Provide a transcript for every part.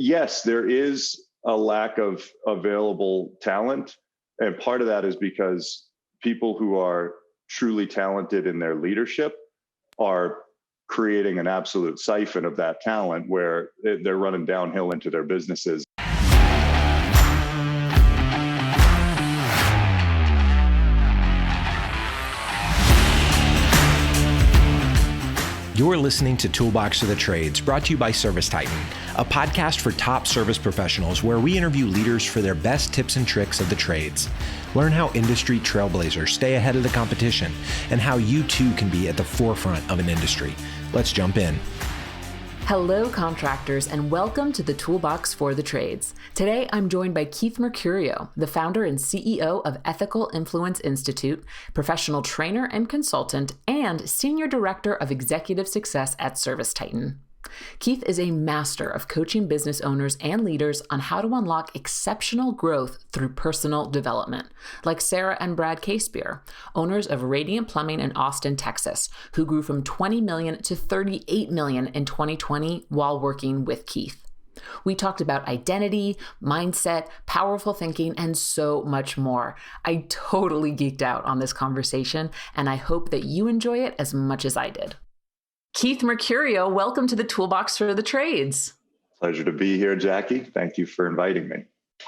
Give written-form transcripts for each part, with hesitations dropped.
Yes, there is a lack of available talent. And part of that is because people who are truly talented in their leadership are creating an absolute siphon of that talent where they're running downhill into their businesses. You're listening to Toolbox of the Trades, brought to you by ServiceTitan, a podcast for top service professionals where we interview leaders for their best tips and tricks of the trades. Learn how industry trailblazers stay ahead of the competition and how you too can be at the forefront of an industry. Let's jump in. Hello, contractors, and welcome to the Toolbox for the Trades. Today, I'm joined by Keith Mercurio, the founder and CEO of Ethical Influence Institute, professional trainer and consultant, and senior director of executive success at ServiceTitan. Keith is a master of coaching business owners and leaders on how to unlock exceptional growth through personal development, like Sarah and Brad Casebier, owners of Radiant Plumbing in Austin, Texas, who grew from 20 million to 38 million in 2020 while working with Keith. We talked about identity, mindset, powerful thinking, and so much more. I totally geeked out on this conversation, and I hope that you enjoy it as much as I did. Keith Mercurio, welcome to the Toolbox for the Trades. Pleasure to be here, Jackie. Thank you for inviting me.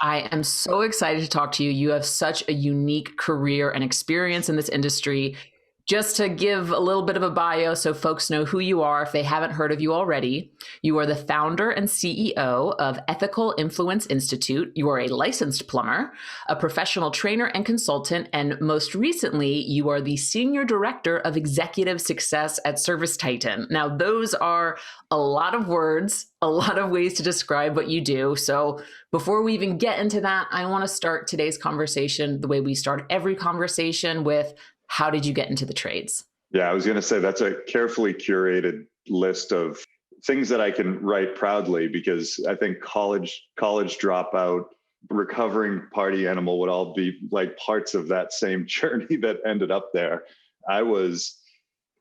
I am so excited to talk to you. You have such a unique career and experience in this industry. Just to give a little bit of a bio so folks know who you are if they haven't heard of you already, you are the founder and CEO of Ethical Influence Institute. You are a licensed plumber, a professional trainer and consultant, and most recently, you are the senior director of executive success at ServiceTitan. Now, those are a lot of words, a lot of ways to describe what you do. So before we even get into that, I want to start today's conversation the way we start every conversation with, how did you get into the trades? Yeah, I was going to say that's a carefully curated list of things that I can write proudly, because I think college dropout, recovering party animal would all be like parts of that same journey that ended up there. I was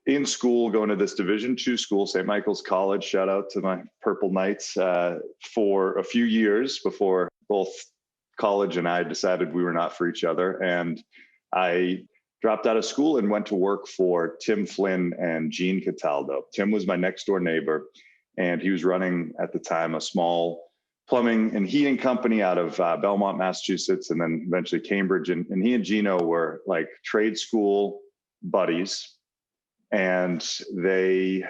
in school going to this Division II school, St. Michael's College, shout out to my Purple Knights, for a few years before both college and I decided we were not for each other. And I dropped out of school and went to work for Tim Flynn and Gene Cataldo. Tim was my next door neighbor, and he was running at the time a small plumbing and heating company out of Belmont, Massachusetts, and then eventually Cambridge. And he and Gino were like trade school buddies, and they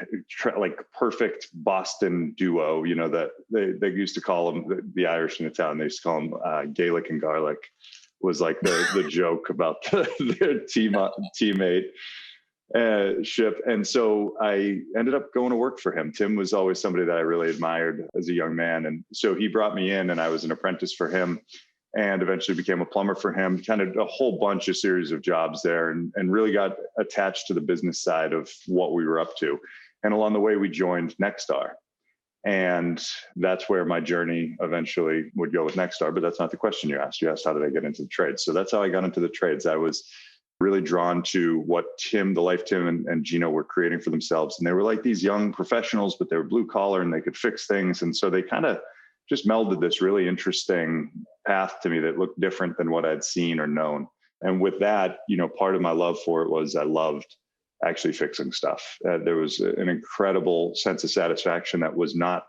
like perfect Boston duo. You know, that they used to call them, the Irish in the town, they used to call them Gaelic and Garlic. Was like the joke about their teammate ship. And so I ended up going to work for him. Tim was always somebody that I really admired as a young man. And so he brought me in, and I was an apprentice for him and eventually became a plumber for him, kind of a whole bunch of series of jobs there, and really got attached to the business side of what we were up to. And along the way, we joined Nexstar. And that's where my journey eventually would go with Nexstar. But that's not the question you asked. You asked, how did I get into the trades? So that's how I got into the trades. I was really drawn to what the life Tim and Gino were creating for themselves. And they were like these young professionals, but they were blue collar and they could fix things. And so they kind of just melded this really interesting path to me that looked different than what I'd seen or known. And with that, part of my love for it was I loved actually fixing stuff. There was an incredible sense of satisfaction that was not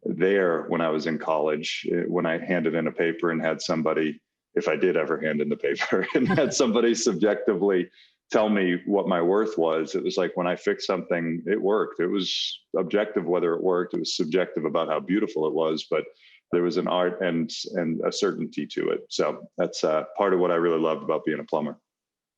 there when I was in college, when I handed in a paper and had somebody, if I did ever hand in the paper, and had somebody subjectively tell me what my worth was. It was like when I fixed something, it worked. It was objective whether it worked. It was subjective about how beautiful it was, but there was an art and a certainty to it. So that's part of what I really loved about being a plumber.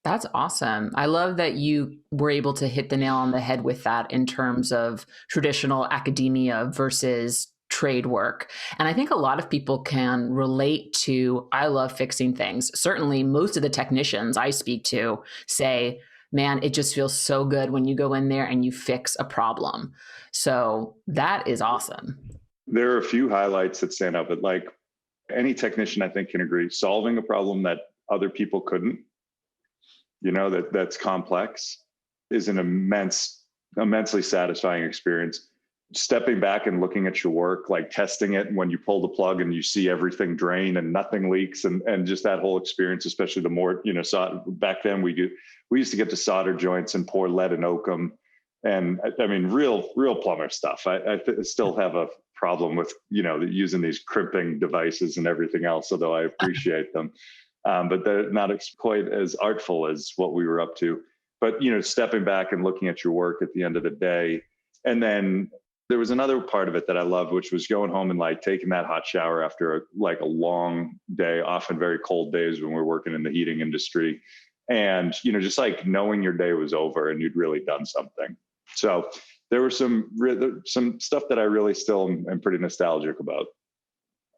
That's awesome. I love that you were able to hit the nail on the head with that in terms of traditional academia versus trade work. And I think a lot of people can relate to, I love fixing things. Certainly most of the technicians I speak to say, man, it just feels so good when you go in there and you fix a problem. So that is awesome. There are a few highlights that stand out, but like any technician, I think, can agree, solving a problem that other people couldn't, that's complex, is an immensely satisfying experience. stepping back and looking at your work, like testing it, and when you pull the plug and you see everything drain and nothing leaks, and just that whole experience, especially the more, back then we used to get to solder joints and pour lead and oakum. And I mean, real plumber stuff. I still have a problem with, using these crimping devices and everything else, although I appreciate them. But they're not quite as artful as what we were up to. But, stepping back and looking at your work at the end of the day. And then there was another part of it that I loved, which was going home and like taking that hot shower after a long day, often very cold days when we're working in the heating industry. And, just like knowing your day was over and you'd really done something. So there was some stuff that I really still am pretty nostalgic about.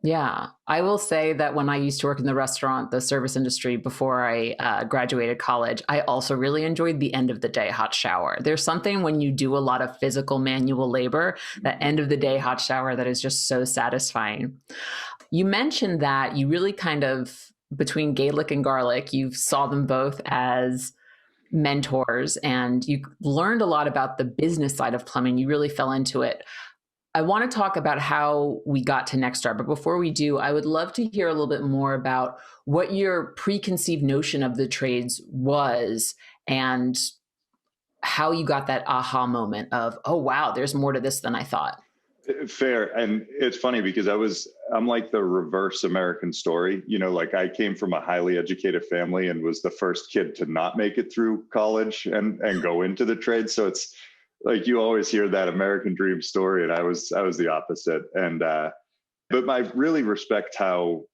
Yeah, I will say that when I used to work in the service industry before I graduated college, I also really enjoyed the end of the day hot shower. There's something when you do a lot of physical manual labor, that end of the day hot shower that is just so satisfying. You mentioned that you really kind of, between Gaelic and Garlic, you saw them both as mentors and you learned a lot about the business side of plumbing. You really fell into it. I want to talk about how we got to Nexstar, but before we do, I would love to hear a little bit more about what your preconceived notion of the trades was and how you got that aha moment of, oh, wow, there's more to this than I thought. Fair. And it's funny because I'm like the reverse American story. Like I came from a highly educated family and was the first kid to not make it through college and go into the trade. So it's like, you always hear that American dream story. And I was the opposite. And, but I really respect how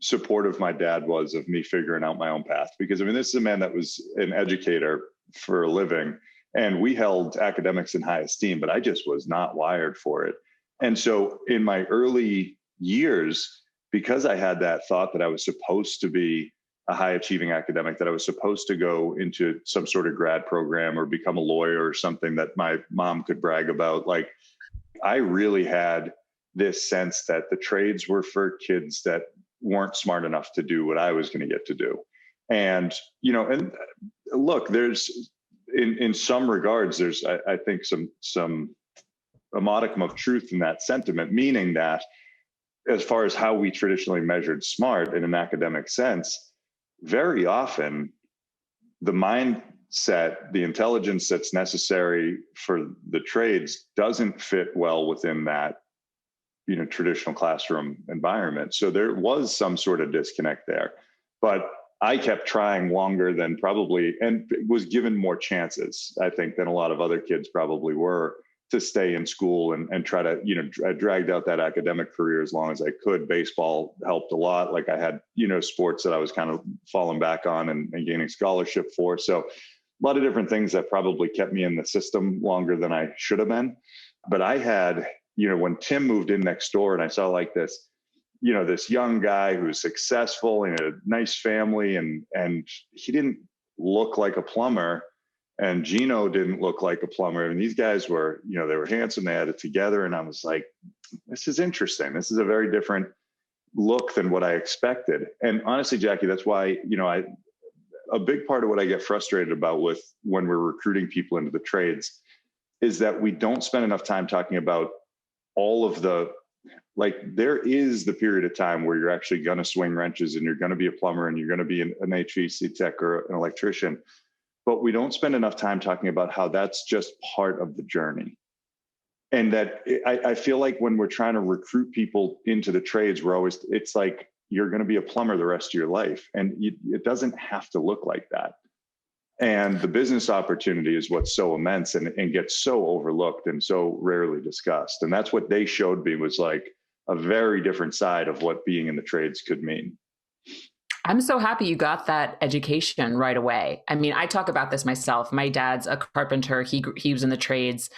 supportive my dad was of me figuring out my own path, because I mean, this is a man that was an educator for a living and we held academics in high esteem, but I just was not wired for it. And so in my early years, because I had that thought that I was supposed to be a high achieving academic, that I was supposed to go into some sort of grad program or become a lawyer or something that my mom could brag about, like I really had this sense that the trades were for kids that weren't smart enough to do what I was going to get to do. And, and look, there's in some regards, there's, I think a modicum of truth in that sentiment, meaning that as far as how we traditionally measured smart in an academic sense, very often the mindset, the intelligence that's necessary for the trades doesn't fit well within that, traditional classroom environment. So there was some sort of disconnect there, but I kept trying longer than probably, and was given more chances, I think, than a lot of other kids probably were, to stay in school and try to, I dragged out that academic career as long as I could. Baseball helped a lot. Like I had, sports that I was kind of falling back on and gaining scholarship for. So a lot of different things that probably kept me in the system longer than I should have been. But I had, when Tim moved in next door and I saw like this, this young guy who's successful in a nice family and he didn't look like a plumber. And Gino didn't look like a plumber. And these guys were, they were handsome. They had it together. And I was like, this is interesting. This is a very different look than what I expected. And honestly, Jackie, that's why, a big part of what I get frustrated about with when we're recruiting people into the trades is that we don't spend enough time talking about all of there is the period of time where you're actually going to swing wrenches and you're going to be a plumber and you're going to be an HVAC tech or an electrician. But we don't spend enough time talking about how that's just part of the journey. And that I feel like when we're trying to recruit people into the trades, it's like, you're going to be a plumber the rest of your life. And it doesn't have to look like that. And the business opportunity is what's so immense and gets so overlooked and so rarely discussed. And that's what they showed me, was like a very different side of what being in the trades could mean. I'm so happy you got that education right away. I mean, I talk about this myself. My dad's a carpenter. He was in the trades.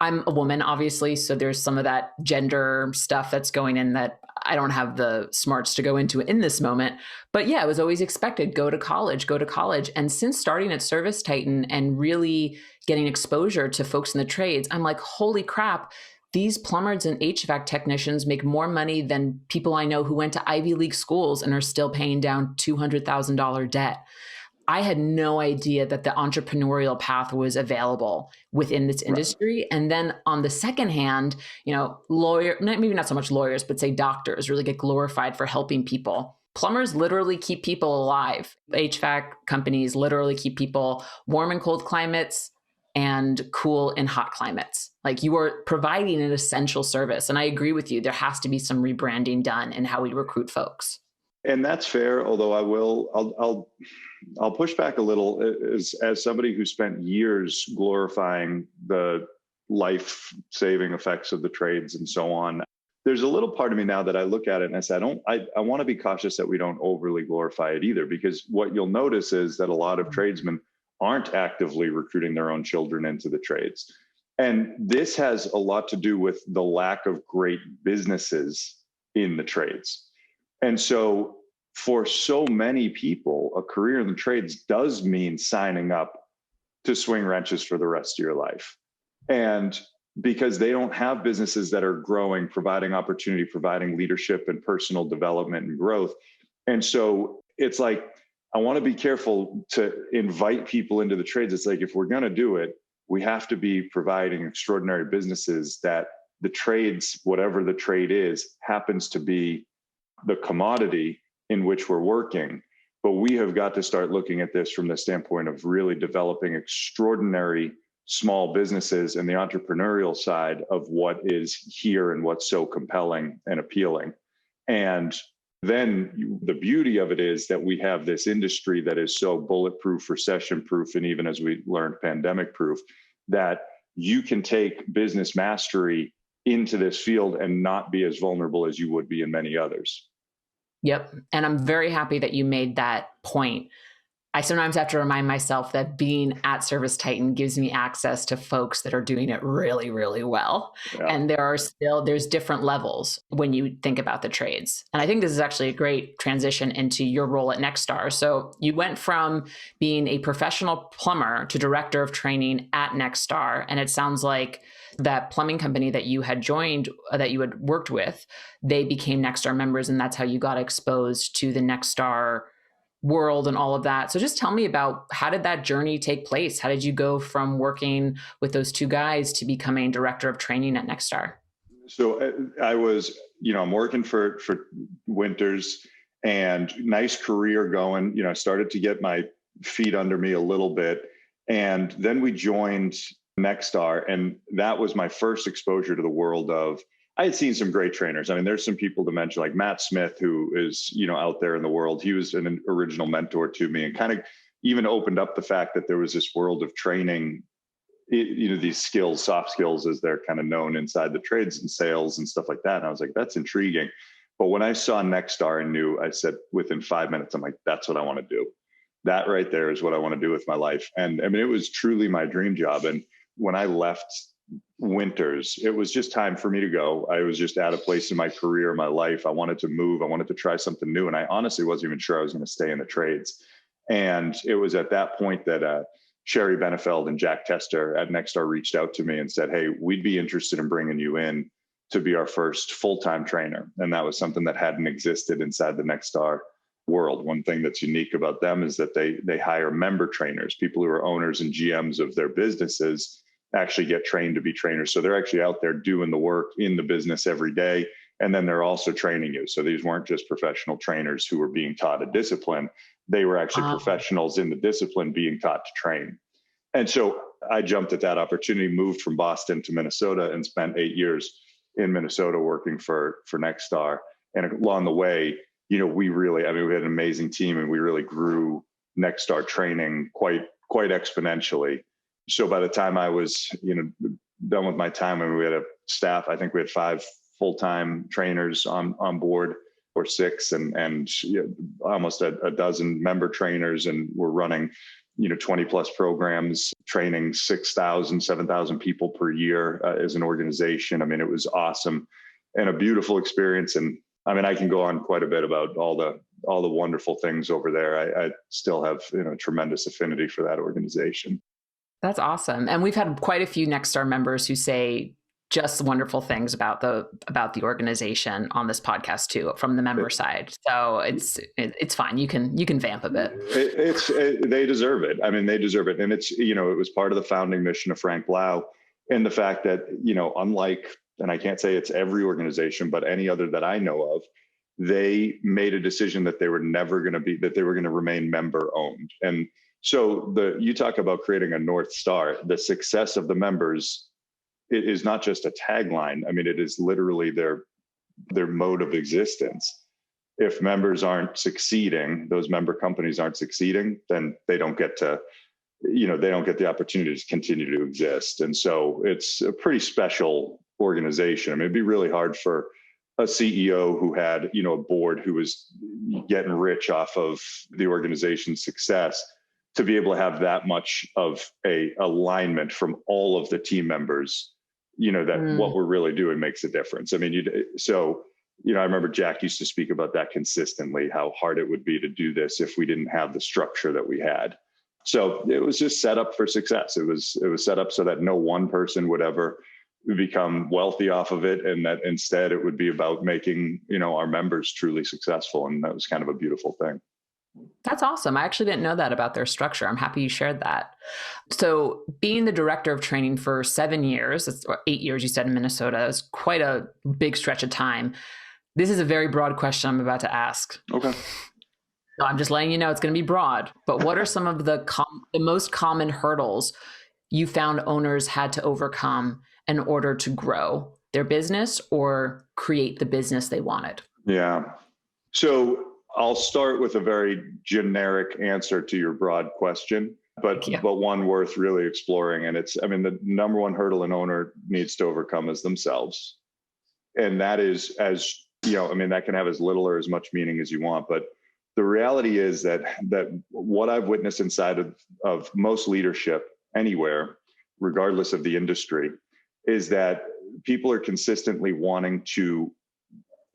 I'm a woman, obviously, so there's some of that gender stuff that's going in that I don't have the smarts to go into in this moment. But yeah, it was always expected, go to college. And since starting at ServiceTitan and really getting exposure to folks in the trades, I'm like, holy crap, these plumbers and HVAC technicians make more money than people I know who went to Ivy League schools and are still paying down $200,000 debt. I had no idea that the entrepreneurial path was available within this industry. Right. And then on the second hand, maybe not so much lawyers, but say doctors really get glorified for helping people. Plumbers literally keep people alive. HVAC companies literally keep people warm in cold climates and cool in hot climates. Like, you are providing an essential service. And I agree with you. There has to be some rebranding done in how we recruit folks. And that's fair. Although I'll push back a little as somebody who spent years glorifying the life-saving effects of the trades and so on. There's a little part of me now that I look at it and I say, I want to be cautious that we don't overly glorify it either, because what you'll notice is that a lot of tradesmen aren't actively recruiting their own children into the trades. And this has a lot to do with the lack of great businesses in the trades. And so for so many people, a career in the trades does mean signing up to swing wrenches for the rest of your life. And because they don't have businesses that are growing, providing opportunity, providing leadership and personal development and growth. And so it's like, I want to be careful to invite people into the trades. It's like, if we're going to do it, we have to be providing extraordinary businesses that the trades, whatever the trade is, happens to be the commodity in which we're working. But we have got to start looking at this from the standpoint of really developing extraordinary small businesses and the entrepreneurial side of what is here and what's so compelling and appealing. And then the beauty of it is that we have this industry that is so bulletproof, recession-proof, and even as we learned, pandemic-proof, that you can take business mastery into this field and not be as vulnerable as you would be in many others. Yep. And I'm very happy that you made that point. I sometimes have to remind myself that being at ServiceTitan gives me access to folks that are doing it really, really well. Yeah. And there's different levels when you think about the trades. And I think this is actually a great transition into your role at Nexstar. So you went from being a professional plumber to director of training at Nexstar. And it sounds like that plumbing company that you had joined, that you had worked with, they became Nexstar members. And that's how you got exposed to the Nexstar world and all of that. So just tell me about, how did that journey take place? How did you go from working with those two guys to becoming director of training at Nexstar? So I was, I'm working for Winters, and nice career going, started to get my feet under me a little bit. And then we joined Nexstar, and that was my first exposure to the world of, I had seen some great trainers. I mean, there's some people to mention, like Matt Smith, who is, out there in the world. He was an original mentor to me, and kind of even opened up the fact that there was this world of training, these skills, soft skills, as they're kind of known inside the trades and sales and stuff like that. And I was like, that's intriguing. But when I saw Nexstar and knew, I said within 5 minutes, I'm like, that's what I want to do. That right there is what I want to do with my life. And I mean, it was truly my dream job. And when I left Winters, it was just time for me to go. I was just at a place in my career, my life. I wanted to move. I wanted to try something new. And I honestly wasn't even sure I was going to stay in the trades. And it was at that point that Sherry Benefeld and Jack Tester at Nexstar reached out to me and said, hey, we'd be interested in bringing you in to be our first full-time trainer. And that was something that hadn't existed inside the Nexstar world. One thing that's unique about them is that they hire member trainers, people who are owners and GMs of their businesses, actually get trained to be trainers. So they're actually out there doing the work in the business every day. And then they're also training you. So these weren't just professional trainers who were being taught a discipline. They were actually professionals in the discipline being taught to train. And so I jumped at that opportunity, moved from Boston to Minnesota, and spent 8 years in Minnesota working for Nexstar. And along the way, we had an amazing team, and we really grew Nexstar training quite exponentially. So by the time I was, done with my time, and we had a staff, I think we had 5 full-time trainers on board, or 6, and almost a dozen member trainers. And we're running, 20 plus programs, training 6,000, 7,000 people per year as an organization. I mean, it was awesome and a beautiful experience. And I mean, I can go on quite a bit about all the wonderful things over there. I still have, tremendous affinity for that organization. That's awesome. And we've had quite a few Nexstar members who say just wonderful things about the organization on this podcast too, from the member side. So it's fine. You can vamp a bit. They deserve it. I mean, they deserve it. And it's, it was part of the founding mission of Frank Blau, and the fact that, unlike, and I can't say it's every organization, but any other that I know of, they made a decision that they were going to remain member owned. And so you talk about creating a North Star. The success of the members, it is not just a tagline. I mean, it is literally their mode of existence. If members aren't succeeding, those member companies aren't succeeding, then they don't get to, they don't get the opportunity to continue to exist. And so it's a pretty special organization. I mean, it'd be really hard for a CEO who had, a board who was getting rich off of the organization's success to be able to have that much of a alignment from all of the team members, that what we're really doing makes a difference. I mean, I remember Jack used to speak about that consistently, how hard it would be to do this if we didn't have the structure that we had. So it was just set up for success. It was set up so that no one person would ever become wealthy off of it, and that instead it would be about making, our members truly successful. And that was kind of a beautiful thing. That's awesome. I actually didn't know that about their structure. I'm happy you shared that. So being the director of training for 7 years, that's 8 years you said in Minnesota, is quite a big stretch of time. This is a very broad question I'm about to ask. Okay. So I'm just letting you know it's going to be broad, but what are some of the most common hurdles you found owners had to overcome in order to grow their business or create the business they wanted? Yeah. So I'll start with a very generic answer to your broad question, but one worth really exploring. And the number one hurdle an owner needs to overcome is themselves. And that is, that can have as little or as much meaning as you want. But the reality is that what I've witnessed inside of most leadership anywhere, regardless of the industry, is that people are consistently wanting to,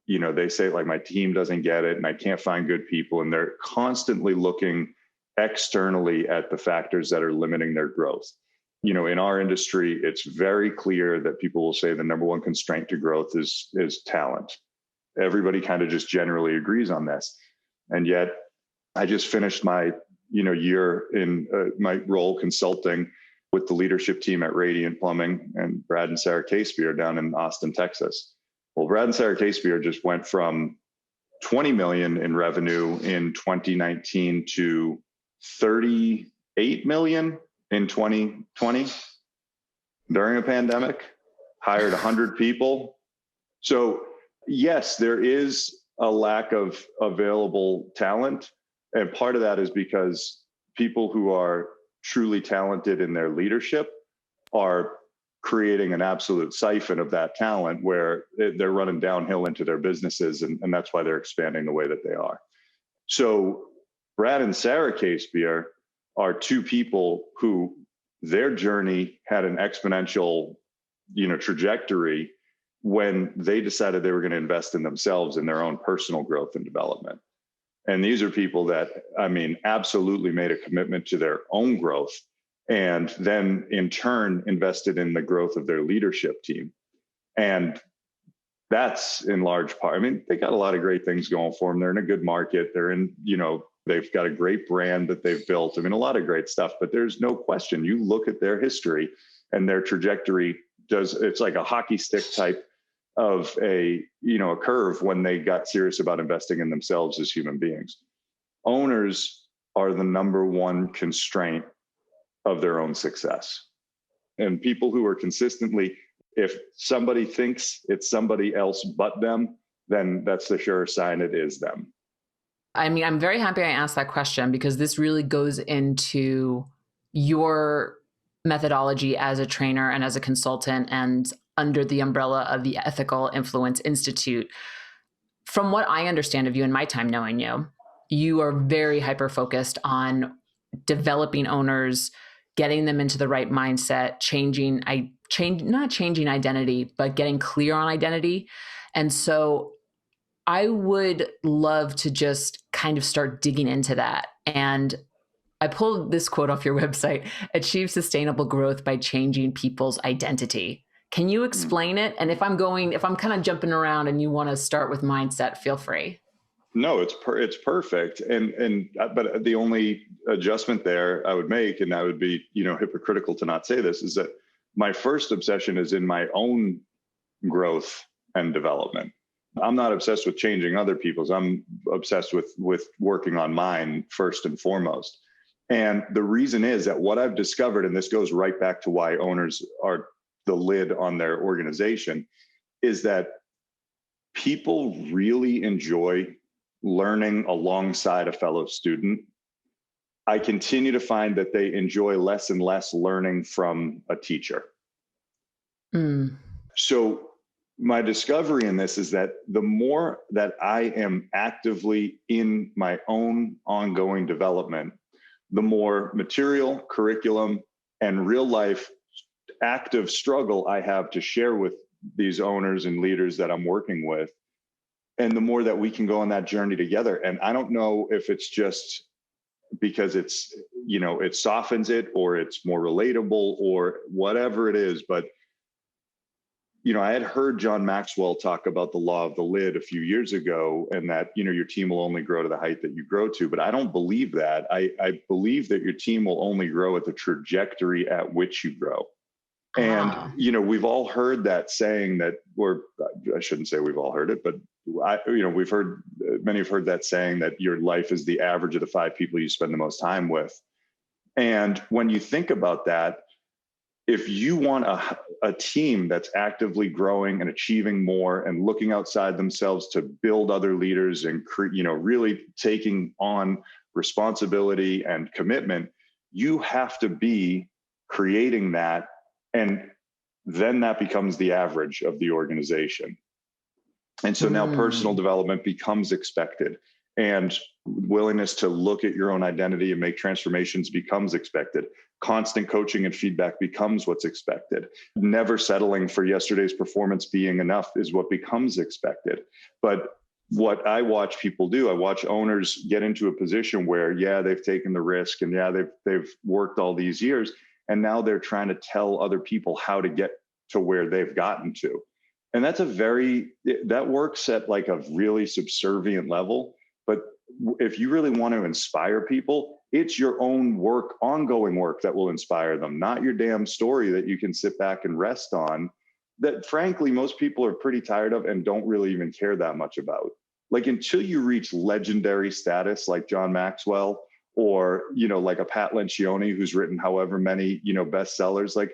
they say, like, my team doesn't get it and I can't find good people. And they're constantly looking externally at the factors that are limiting their growth. In our industry, it's very clear that people will say the number one constraint to growth is talent. Everybody kind of just generally agrees on this. And yet I just finished my, year in my role consulting with the leadership team at Radiant Plumbing and Brad and Sarah Casebier down in Austin, Texas. Well, Brad and Sarah Casebier just went from 20 million in revenue in 2019 to 38 million in 2020 during a pandemic, hired 100 people. So yes, there is a lack of available talent. And part of that is because people who are truly talented in their leadership are creating an absolute siphon of that talent where they're running downhill into their businesses. And that's why they're expanding the way that they are. So Brad and Sarah Casebier are two people who their journey had an exponential, trajectory when they decided they were going to invest in themselves and their own personal growth and development. And these are people that, absolutely made a commitment to their own growth and then in turn invested in the growth of their leadership team. And that's in large part, they got a lot of great things going for them. They're in a good market. They're in, they've got a great brand that they've built. A lot of great stuff, but there's no question. You look at their history and their trajectory it's like a hockey stick type of a curve when they got serious about investing in themselves as human beings. Owners are the number one constraint of their own success. And people who are consistently, if somebody thinks it's somebody else but them, then that's the sure sign it is them. I'm very happy I asked that question because this really goes into your methodology as a trainer and as a consultant and under the umbrella of the Ethical Influence Institute. From what I understand of you in my time knowing you, you are very hyper-focused on developing owners, getting them into the right mindset, not changing identity, but getting clear on identity. And so I would love to just kind of start digging into that. And I pulled this quote off your website: achieve sustainable growth by changing people's identity. Can you explain it? And if I'm kind of jumping around and you want to start with mindset, feel free. No, it's perfect. But the only adjustment there I would make, and I would be, hypocritical to not say this, is that my first obsession is in my own growth and development. I'm not obsessed with changing other people's. I'm obsessed with working on mine first and foremost. And the reason is that what I've discovered, and this goes right back to why owners are the lid on their organization, is that people really enjoy learning alongside a fellow student. I continue to find that they enjoy less and less learning from a teacher. So my discovery in this is that the more that I am actively in my own ongoing development, the more material, curriculum, and real life active struggle I have to share with these owners and leaders that I'm working with. And the more that we can go on that journey together. And I don't know if it's just because it's, it softens it, or it's more relatable, or whatever it is. But, I had heard John Maxwell talk about the law of the lid a few years ago, and that, your team will only grow to the height that you grow to. But I don't believe that. I believe that your team will only grow at the trajectory at which you grow. And, we've all heard that saying that, or I shouldn't say we've all heard it, but many have heard that saying that your life is the average of the 5 people you spend the most time with. And when you think about that, if you want a team that's actively growing and achieving more and looking outside themselves to build other leaders and, really taking on responsibility and commitment, you have to be creating that. And then that becomes the average of the organization. And so now personal development becomes expected, and willingness to look at your own identity and make transformations becomes expected. Constant coaching and feedback becomes what's expected. Never settling for yesterday's performance being enough is what becomes expected. But what I watch people do, I watch owners get into a position where, they've taken the risk, and they've worked all these years, and now they're trying to tell other people how to get to where they've gotten to. And that works at like a really subservient level. But if you really want to inspire people, it's your own work, ongoing work, that will inspire them, not your damn story that you can sit back and rest on, that frankly, most people are pretty tired of and don't really even care that much about. Like, until you reach legendary status like John Maxwell, or, like a Pat Lencioni, who's written however many, bestsellers, like,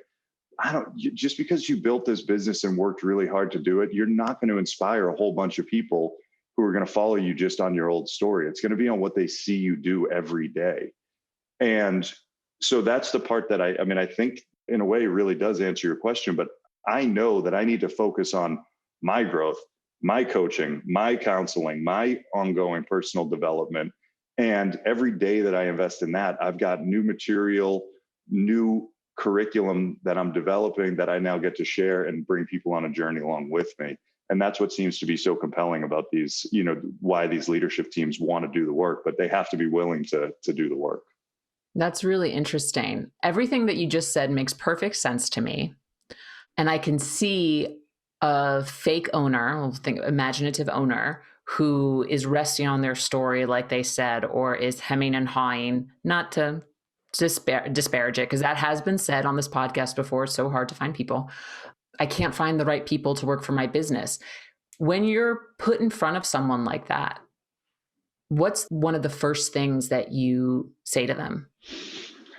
just because you built this business and worked really hard to do it, you're not going to inspire a whole bunch of people who are going to follow you just on your old story. It's going to be on what they see you do every day. And so that's the part that I think in a way really does answer your question, but I know that I need to focus on my growth, my coaching, my counseling, my ongoing personal development. And every day that I invest in that, I've got new material, new curriculum that I'm developing that I now get to share and bring people on a journey along with me. And that's what seems to be so compelling about these, why these leadership teams want to do the work, but they have to be willing to do the work. That's really interesting. Everything that you just said makes perfect sense to me. And I can see a fake owner, imaginative owner, who is resting on their story, like they said, or is hemming and hawing, not to disparage it, because that has been said on this podcast before. It's so hard to find people. I can't find the right people to work for my business. When you're put in front of someone like that, what's one of the first things that you say to them?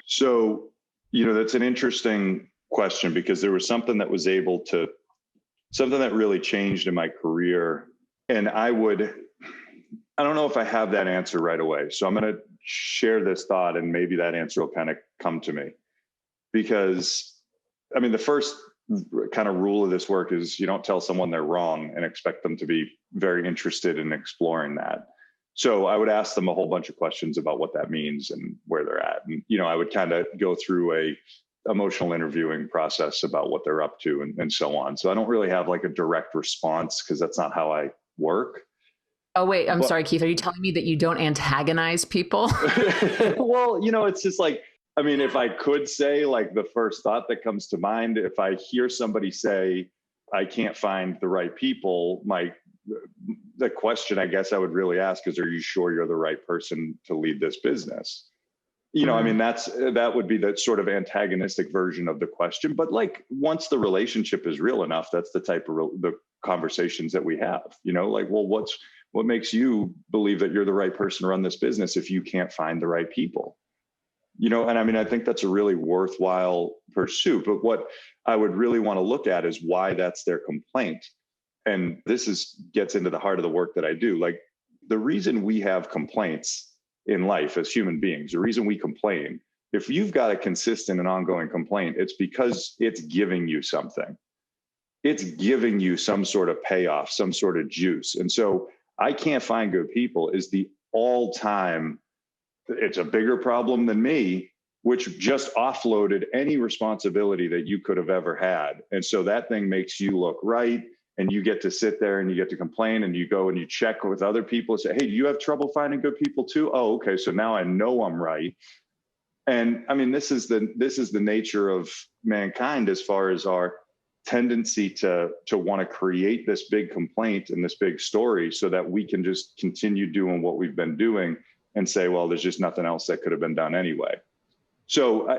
So, that's an interesting question, because there was something that really changed in my career. And I don't know if I have that answer right away. So I'm going to share this thought, and maybe that answer will kind of come to me. Because, the first kind of rule of this work is you don't tell someone they're wrong and expect them to be very interested in exploring that. So I would ask them a whole bunch of questions about what that means and where they're at. And, I would kind of go through a emotional interviewing process about what they're up to and so on. So I don't really have like a direct response, because that's not how I work. Oh, wait, I'm sorry, Keith. Are you telling me that you don't antagonize people? Well, it's just like, I mean, if I could say, like, the first thought that comes to mind, if I hear somebody say, I can't find the right people, the question I guess I would really ask is, are you sure you're the right person to lead this business? I mean, that would be the sort of antagonistic version of the question. But like, once the relationship is real enough, that's the type of the conversations that we have, like, well, what makes you believe that you're the right person to run this business if you can't find the right people? And I mean, I think that's a really worthwhile pursuit. But what I would really want to look at is why that's their complaint. And this gets into the heart of the work that I do. Like, the reason we have complaints in life as human beings, the reason we complain, if you've got a consistent and ongoing complaint, it's because it's giving you something. It's giving you some sort of payoff, some sort of juice. And so I can't find good people is the all-time, it's a bigger problem than me, which just offloaded any responsibility that you could have ever had. And so that thing makes you look right. And you get to sit there and you get to complain, and you go and you check with other people and say, hey, do you have trouble finding good people too? Oh, okay. So now I know I'm right. And I mean, this is the nature of mankind as far as our tendency to want to create this big complaint and this big story so that we can just continue doing what we've been doing and say, well, there's just nothing else that could have been done anyway. So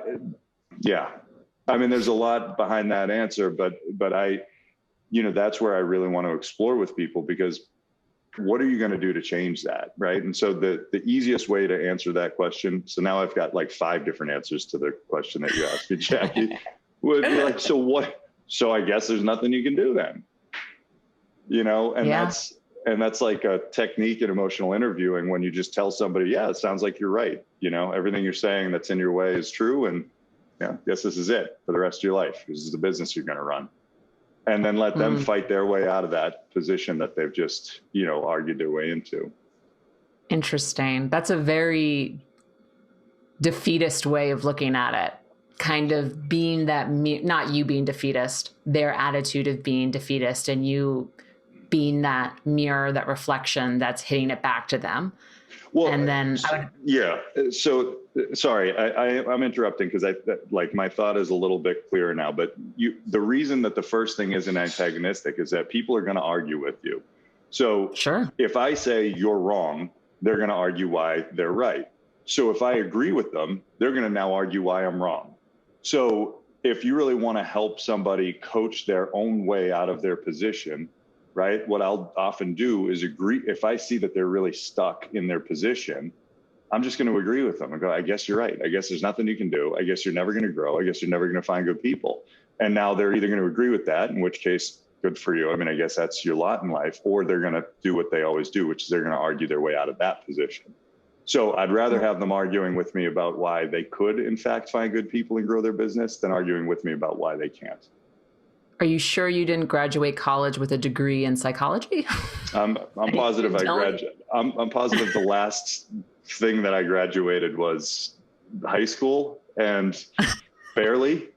yeah, I mean, there's a lot behind that answer, but that's where I really want to explore with people, because what are you going to do to change that? Right. And so the easiest way to answer that question, so now I've got like 5 different answers to the question that you asked me, Jackie, would be like, so I guess there's nothing you can do then, and that's like a technique in emotional interviewing, when you just tell somebody, yeah, it sounds like you're right. Everything you're saying that's in your way is true. And yeah, guess this is it for the rest of your life. This is the business you're going to run. And then let them fight their way out of that position that they've just, argued their way into. Interesting. That's a very defeatist way of looking at it. Kind of being that, not you being defeatist, their attitude of being defeatist, and you being that mirror, that reflection that's hitting it back to them. Well, and then yeah. So sorry, I'm interrupting because my thought is a little bit clearer now. But the reason that the first thing isn't antagonistic is that people are going to argue with you. So sure, if I say you're wrong, they're going to argue why they're right. So if I agree with them, they're going to now argue why I'm wrong. So if you really want to help somebody coach their own way out of their position, right, what I'll often do is agree. If I see that they're really stuck in their position, I'm just going to agree with them and go, I guess you're right. I guess there's nothing you can do. I guess you're never going to grow. I guess you're never going to find good people. And now they're either going to agree with that, in which case, good for you. I mean, I guess that's your lot in life, or they're going to do what they always do, which is they're going to argue their way out of that position. So I'd rather have them arguing with me about why they could, in fact, find good people and grow their business than arguing with me about why they can't. Are you sure you didn't graduate college with a degree in psychology? I'm positive I graduated. I'm positive the last thing that I graduated was high school, and barely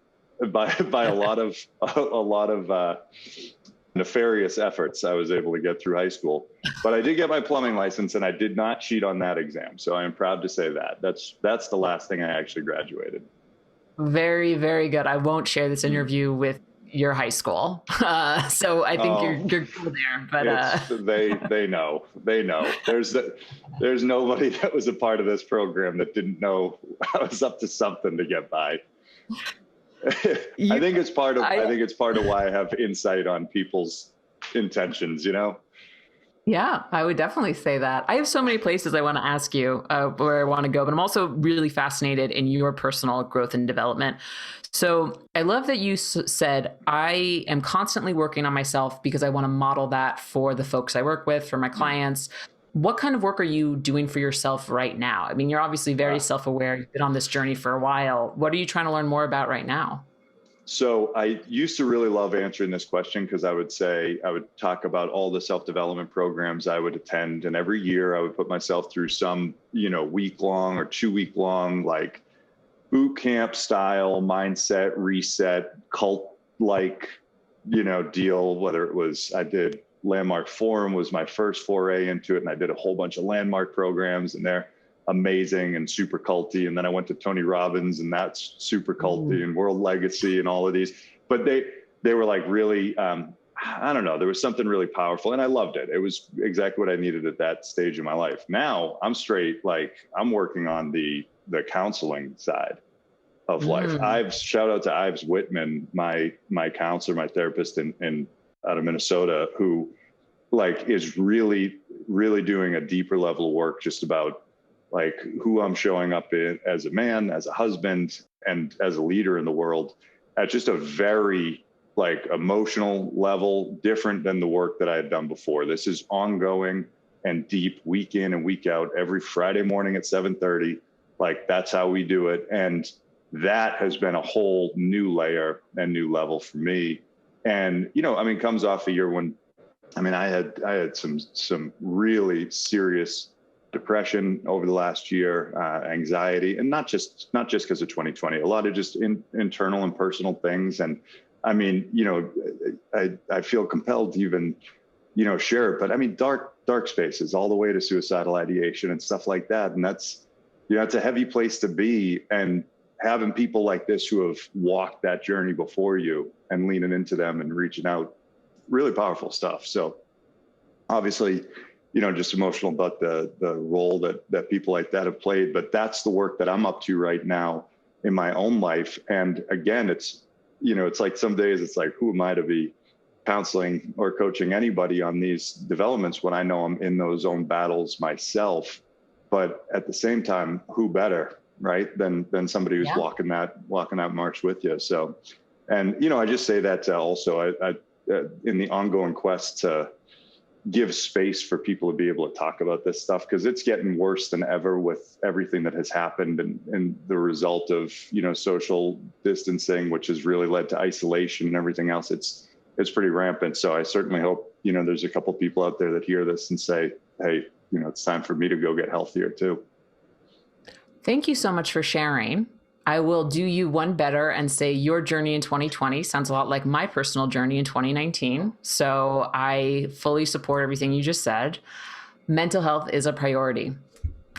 by a lot of nefarious efforts I was able to get through high school. But I did get my plumbing license, and I did not cheat on that exam. So I am proud to say that. That's the last thing I actually graduated. Very, very good. I won't share this interview with your high school. So I think you're cool there, but they know. There's nobody that was a part of this program that didn't know I was up to something to get by. I think it's part of why I have insight on people's intentions, Yeah, I would definitely say that. I have so many places I want to ask you where I want to go, but I'm also really fascinated in your personal growth and development. So I love that you said, I am constantly working on myself because I want to model that for the folks I work with, for my clients. What kind of work are you doing for yourself right now? I mean, you're obviously very self-aware. You've been on this journey for a while. What are you trying to learn more about right now? So I used to really love answering this question, because I would talk about all the self-development programs I would attend. And every year I would put myself through some, week-long or 2-week-long, like boot camp style mindset reset, cult-like, deal, whether it was, I did Landmark Forum was my first foray into it. And I did a whole bunch of Landmark programs, and they're amazing and super culty. And then I went to Tony Robbins, and that's super culty, and World Legacy and all of these. But they were like really, I don't know, there was something really powerful, and I loved it. It was exactly what I needed at that stage of my life. Now I'm straight, like I'm working on the counseling side of life. Shout out to Ives Whitman, my counselor, my therapist in out of Minnesota, who like is really, really doing a deeper level of work just about like who I'm showing up in as a man, as a husband, and as a leader in the world at just a very like emotional level, different than the work that I had done before. This is ongoing and deep, week in and week out, every Friday morning at 7:30. Like that's how we do it. And that has been a whole new layer and new level for me. And, you know, I mean, comes off a year when, I mean, I had some really serious depression over the last year, anxiety, and not just because of 2020, a lot of just internal and personal things. And I mean, you know, I feel compelled to even, you know, share it, but I mean, dark spaces all the way to suicidal ideation and stuff like that. And that's, you know, it's a heavy place to be. And having people like this who have walked that journey before you and leaning into them and reaching out, really powerful stuff. So obviously, you know, just emotional about the role that people like that have played, but that's the work that I'm up to right now in my own life. And again, it's, you know, it's like some days it's like, who am I to be counseling or coaching anybody on these developments when I know I'm in those own battles myself? But at the same time, who better, right, than somebody who's walking that march with you. So, and, you know, I just say that also I in the ongoing quest to give space for people to be able to talk about this stuff, because it's getting worse than ever with everything that has happened and the result of, you know, social distancing, which has really led to isolation and everything else. It's pretty rampant. So I certainly hope, you know, there's a couple people out there that hear this and say, hey, you know, it's time for me to go get healthier too. Thank you so much for sharing. I will do you one better and say your journey in 2020 sounds a lot like my personal journey in 2019. So I fully support everything you just said. Mental health is a priority.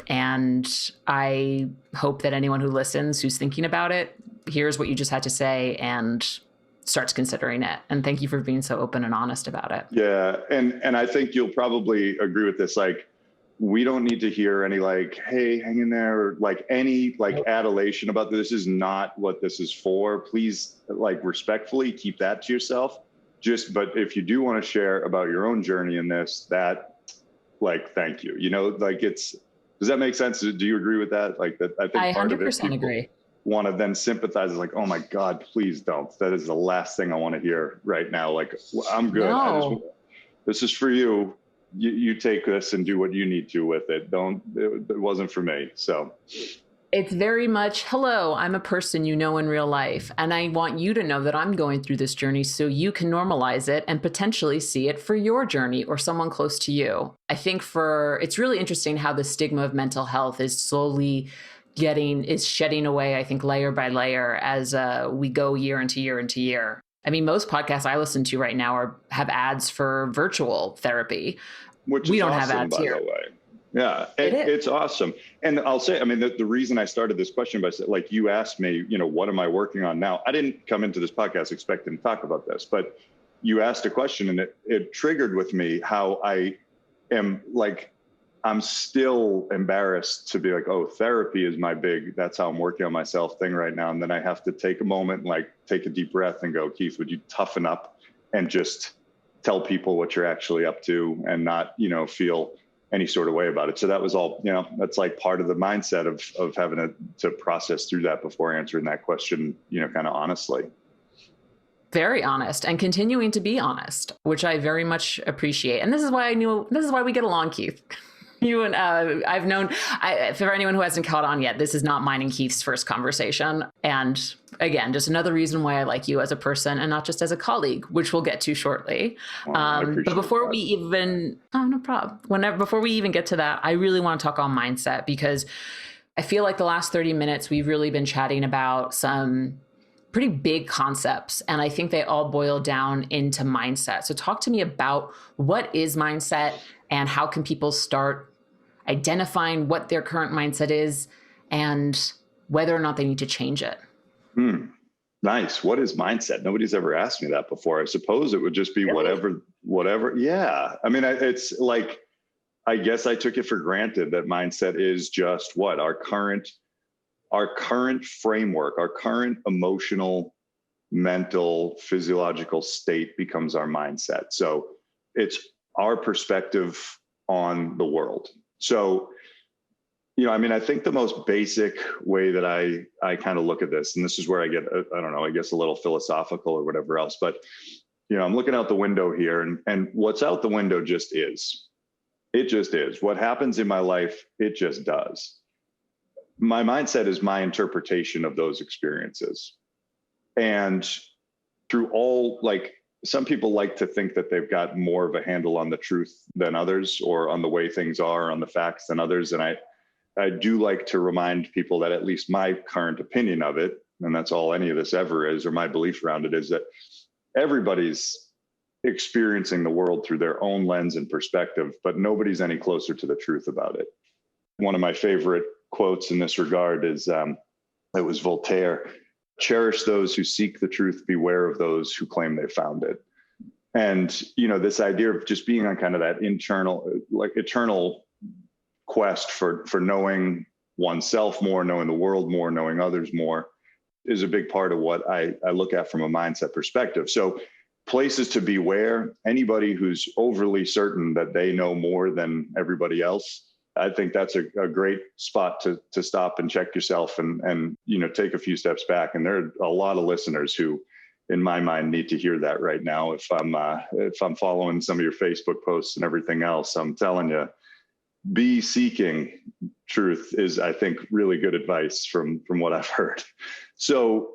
And I hope that anyone who listens, who's thinking about it, hears what you just had to say and starts considering it. And thank you for being so open and honest about it. Yeah. And I think you'll probably agree with this. Like, we don't need to hear any like, hey, hang in there, or like any like adulation about this. Is not what this is for. Please, like, respectfully keep that to yourself. But if you do want to share about your own journey in this, that, like, thank you. You know, like, does that make sense? Do you agree with that? Like, that I think I part 100% of it, agree. Want to then sympathize, is like, oh my God, please don't. That is the last thing I want to hear right now. Like, I'm good. No. This is for you. You take this and do what you need to with it. It wasn't for me. So it's very much, hello, I'm a person you know in real life. And I want you to know that I'm going through this journey so you can normalize it and potentially see it for your journey or someone close to you. I think it's really interesting how the stigma of mental health is slowly shedding away, I think, layer by layer as we go year into year into year. I mean, most podcasts I listen to right now have ads for virtual therapy. Which we don't awesome, have ads by here. The way. Yeah, it's awesome. And I'll say, I mean, the reason I started this question by saying, like, you asked me, you know, what am I working on now? I didn't come into this podcast expecting to talk about this, but you asked a question and it triggered with me how I am, like, I'm still embarrassed to be like, oh, therapy is that's how I'm working on myself thing right now. And then I have to take a moment, like, take a deep breath and go, Keith, would you toughen up and just tell people what you're actually up to and not, you know, feel any sort of way about it. So that was all, you know, that's like part of the mindset of having to process through that before answering that question, you know, kind of honestly. Very honest and continuing to be honest, which I very much appreciate. And this is why we get along, Keith. You and I've known, for anyone who hasn't caught on yet, this is not mine and Keith's first conversation. And again, just another reason why I like you as a person and not just as a colleague, which we'll get to shortly. But before we even, no problem. Before we even get to that, I really want to talk on mindset, because I feel like the last 30 minutes, we've really been chatting about some pretty big concepts. And I think they all boil down into mindset. So talk to me about what is mindset and how can people start, identifying what their current mindset is and whether or not they need to change it. Nice. What is mindset? Nobody's ever asked me that before. I suppose it would just be whatever. Yeah. I mean, it's like, I guess I took it for granted that mindset is just what our current framework, our current emotional, mental, physiological state becomes our mindset. So it's our perspective on the world. So, I mean, I think the most basic way that I kind of look at this, and this is where I get, I don't know, I guess a little philosophical or whatever else, but, I'm looking out the window here and what's out the window just is. It just is. What happens in my life, it just does. My mindset is my interpretation of those experiences. And through all, like, some people like to think that they've got more of a handle on the truth than others, or on the way things are, on the facts than others. And I do like to remind people that at least my current opinion of it, and that's all any of this ever is, or my belief around it, is that everybody's experiencing the world through their own lens and perspective, but nobody's any closer to the truth about it. One of my favorite quotes in this regard is, it was Voltaire: "Cherish those who seek the truth, beware of those who claim they found it." And, this idea of just being on kind of that eternal quest for knowing oneself more, knowing the world more, knowing others more, is a big part of what I look at from a mindset perspective. So places to beware: anybody who's overly certain that they know more than everybody else. I think that's a great spot to stop and check yourself and take a few steps back. And there are a lot of listeners who, in my mind, need to hear that right now. If I'm following some of your Facebook posts and everything else, I'm telling you, be seeking truth is, I think, really good advice from what I've heard. So,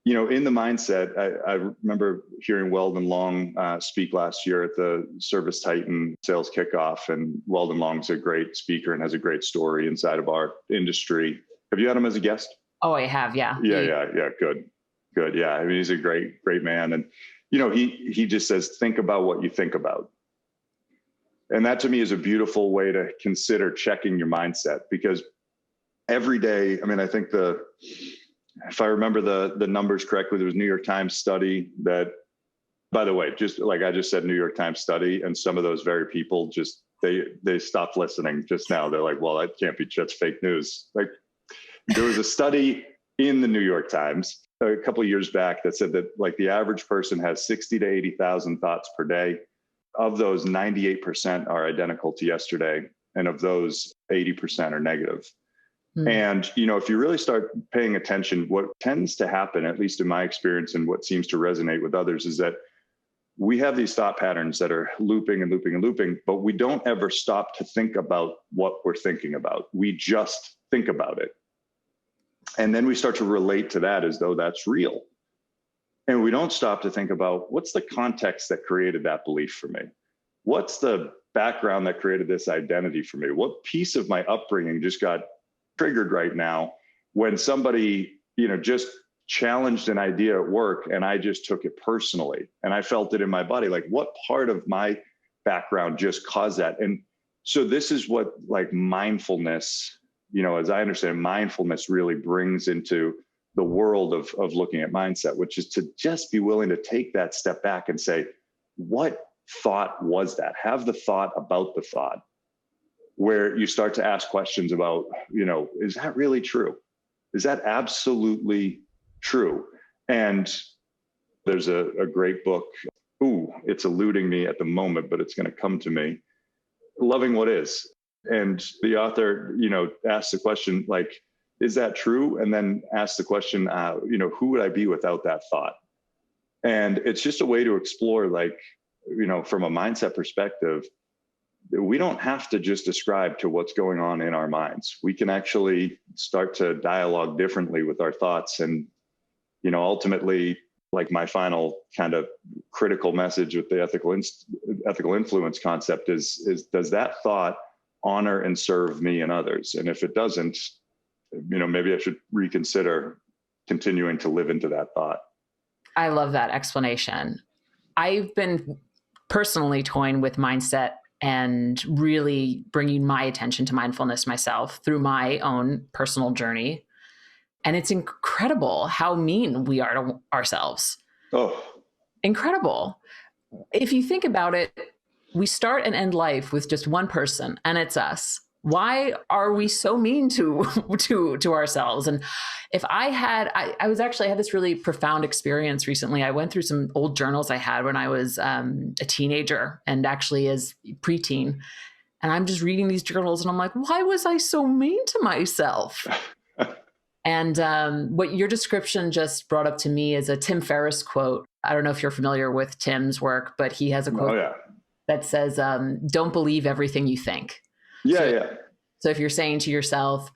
in the mindset, I remember hearing Weldon Long speak last year at the ServiceTitan sales kickoff. And Weldon Long's a great speaker and has a great story inside of our industry. Have you had him as a guest? Oh, I have. Yeah. Yeah. Good. Yeah. I mean, he's a great man. And, he just says, think about what you think about. And that to me is a beautiful way to consider checking your mindset, because every day, I mean, I think if I remember the numbers correctly, there was a New York Times study that, by the way, just like I just said, New York Times study, and some of those very people just, they stopped listening just now. They're like, well, that can't be, that's fake news. Like, there was a study in the New York Times a couple of years back that said that, like, the average person has 60 to 80,000 thoughts per day. Of those, 98% are identical to yesterday. And of those, 80% are negative. And, if you really start paying attention, what tends to happen, at least in my experience, and what seems to resonate with others, is that we have these thought patterns that are looping and looping and looping, but we don't ever stop to think about what we're thinking about. We just think about it. And then we start to relate to that as though that's real. And we don't stop to think about, what's the context that created that belief for me? What's the background that created this identity for me? What piece of my upbringing just got triggered right now when somebody, just challenged an idea at work and I just took it personally and I felt it in my body? Like, what part of my background just caused that? And so this is what, like, mindfulness, as I understand, mindfulness really brings into the world of looking at mindset, which is to just be willing to take that step back and say, what thought was that? Have the thought about the thought, where you start to ask questions about, is that really true? Is that absolutely true? And there's a great book. It's eluding me at the moment, but it's going to come to me. Loving What Is. And the author, asks the question, like, is that true? And then asks the question, who would I be without that thought? And it's just a way to explore, like, from a mindset perspective, we don't have to just ascribe to what's going on in our minds. We can actually start to dialogue differently with our thoughts. And, ultimately, like, my final kind of critical message with the ethical influence concept is does that thought honor and serve me and others? And if it doesn't, maybe I should reconsider continuing to live into that thought. I love that explanation. I've been personally toying with mindset and really bringing my attention to mindfulness myself through my own personal journey. And it's incredible how mean we are to ourselves. Oh, incredible. If you think about it, we start and end life with just one person, and it's us. Why are we so mean to ourselves? And if I had this really profound experience recently. I went through some old journals I had when I was a teenager and actually as preteen. And I'm just reading these journals and I'm like, why was I so mean to myself? And what your description just brought up to me is a Tim Ferriss quote. I don't know if you're familiar with Tim's work, but he has a quote that says, don't believe everything you think. So if you're saying to yourself,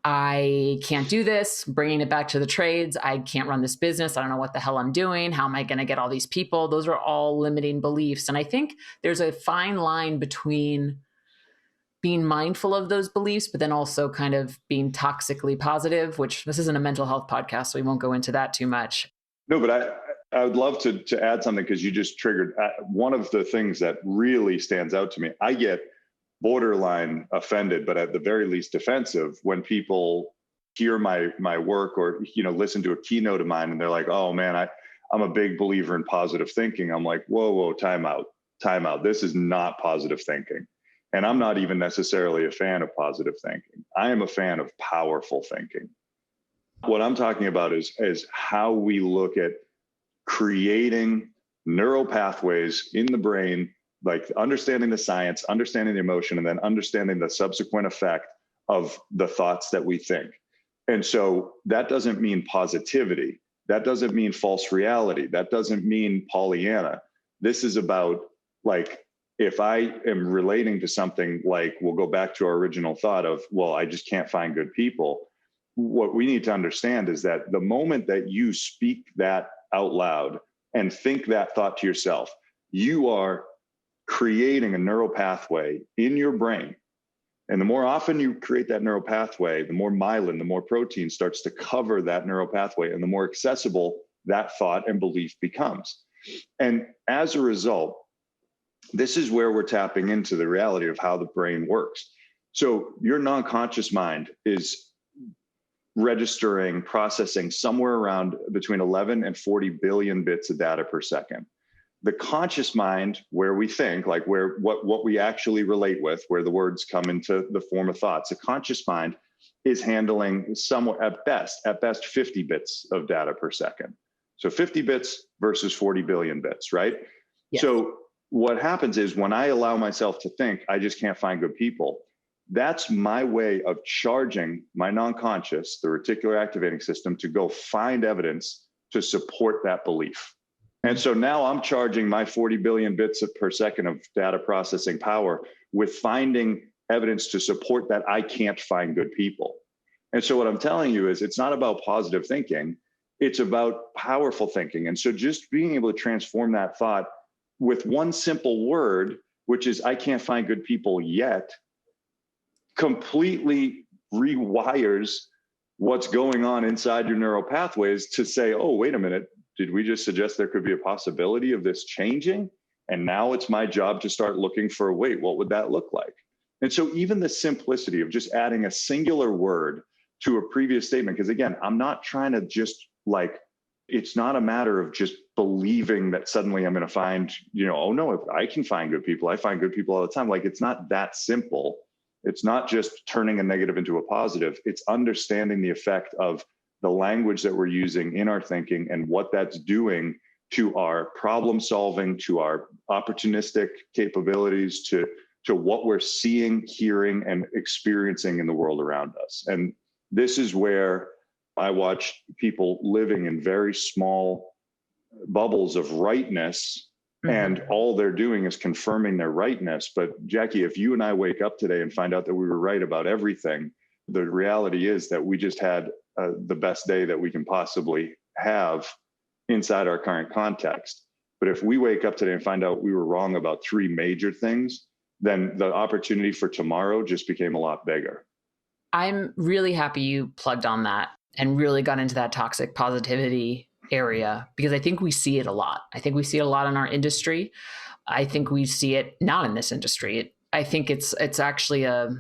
I can't do this, bringing it back to the trades, I can't run this business, I don't know what the hell I'm doing, how am I going to get all these people? Those are all limiting beliefs. And I think there's a fine line between being mindful of those beliefs, but then also kind of being toxically positive, which this isn't a mental health podcast, so we won't go into that too much. No, but I would love to add something, because you just triggered one of the things that really stands out to me. I get borderline offended, but at the very least defensive, when people hear my work or listen to a keynote of mine and they're like, oh man, I'm a big believer in positive thinking. I'm like, whoa, time out. This is not positive thinking. And I'm not even necessarily a fan of positive thinking. I am a fan of powerful thinking. What I'm talking about is how we look at creating neural pathways in the brain, like understanding the science, understanding the emotion, and then understanding the subsequent effect of the thoughts that we think. And so that doesn't mean positivity. That doesn't mean false reality. That doesn't mean Pollyanna. This is about, like, if I am relating to something, like, we'll go back to our original thought of, well, I just can't find good people. What we need to understand is that the moment that you speak that out loud and think that thought to yourself, you are creating a neural pathway in your brain. And the more often you create that neural pathway, the more myelin, the more protein starts to cover that neural pathway, and the more accessible that thought and belief becomes. And as a result, this is where we're tapping into the reality of how the brain works. So your non-conscious mind is registering, processing somewhere around between 11 and 40 billion bits of data per second. The conscious mind, where we think, like what we actually relate with, where the words come into the form of thoughts, the conscious mind is handling somewhat, at best 50 bits of data per second. So 50 bits versus 40 billion bits, right? Yes. So what happens is, when I allow myself to think, I just can't find good people, that's my way of charging my non-conscious, the reticular activating system, to go find evidence to support that belief. And so now I'm charging my 40 billion bits per second of data processing power with finding evidence to support that I can't find good people. And so what I'm telling you is, it's not about positive thinking, it's about powerful thinking. And so just being able to transform that thought with one simple word, which is, I can't find good people yet, completely rewires what's going on inside your neural pathways to say, oh, wait a minute, did we just suggest there could be a possibility of this changing? And now it's my job to start looking for, wait, what would that look like? And so even the simplicity of just adding a singular word to a previous statement, because again, I'm not trying to just, like, it's not a matter of just believing that suddenly I'm going to find, oh no, if I can find good people, I find good people all the time. Like, it's not that simple. It's not just turning a negative into a positive. It's understanding the effect of the language that we're using in our thinking and what that's doing to our problem solving, to our opportunistic capabilities, to what we're seeing, hearing, and experiencing in the world around us. And this is where I watch people living in very small bubbles of rightness, and all they're doing is confirming their rightness. But Jackie, if you and I wake up today and find out that we were right about everything, the reality is that we just had the best day that we can possibly have inside our current context. But if we wake up today and find out we were wrong about 3 major things, then the opportunity for tomorrow just became a lot bigger. I'm really happy you plugged on that and really got into that toxic positivity area, because I think we see it a lot. I think we see it a lot in our industry. I think we see it not in this industry. I think it's actually a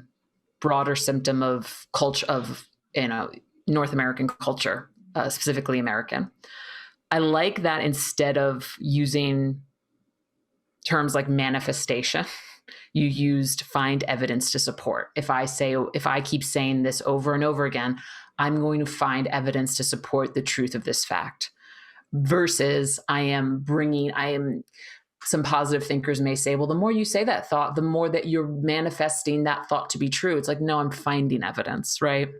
broader symptom of culture of, North American culture, specifically American. I like that instead of using terms like manifestation, you used find evidence to support. If I keep saying this over and over again, I'm going to find evidence to support the truth of this fact, versus some positive thinkers may say, well, the more you say that thought, the more that you're manifesting that thought to be true. It's like, no, I'm finding evidence, right?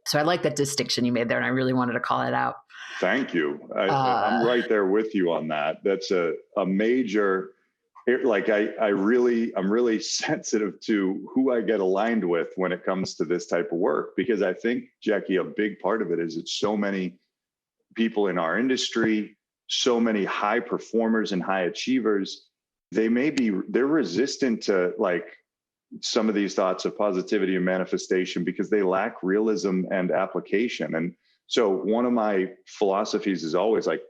So I like that distinction you made there, and I really wanted to call it out. Thank you. I'm right there with you on that. That's a major, like I'm really sensitive to who I get aligned with when it comes to this type of work, because I think, Jackie, a big part of it is it's so many people in our industry, so many high performers and high achievers, they're resistant to like some of these thoughts of positivity and manifestation because they lack realism and application. And so one of my philosophies is always like,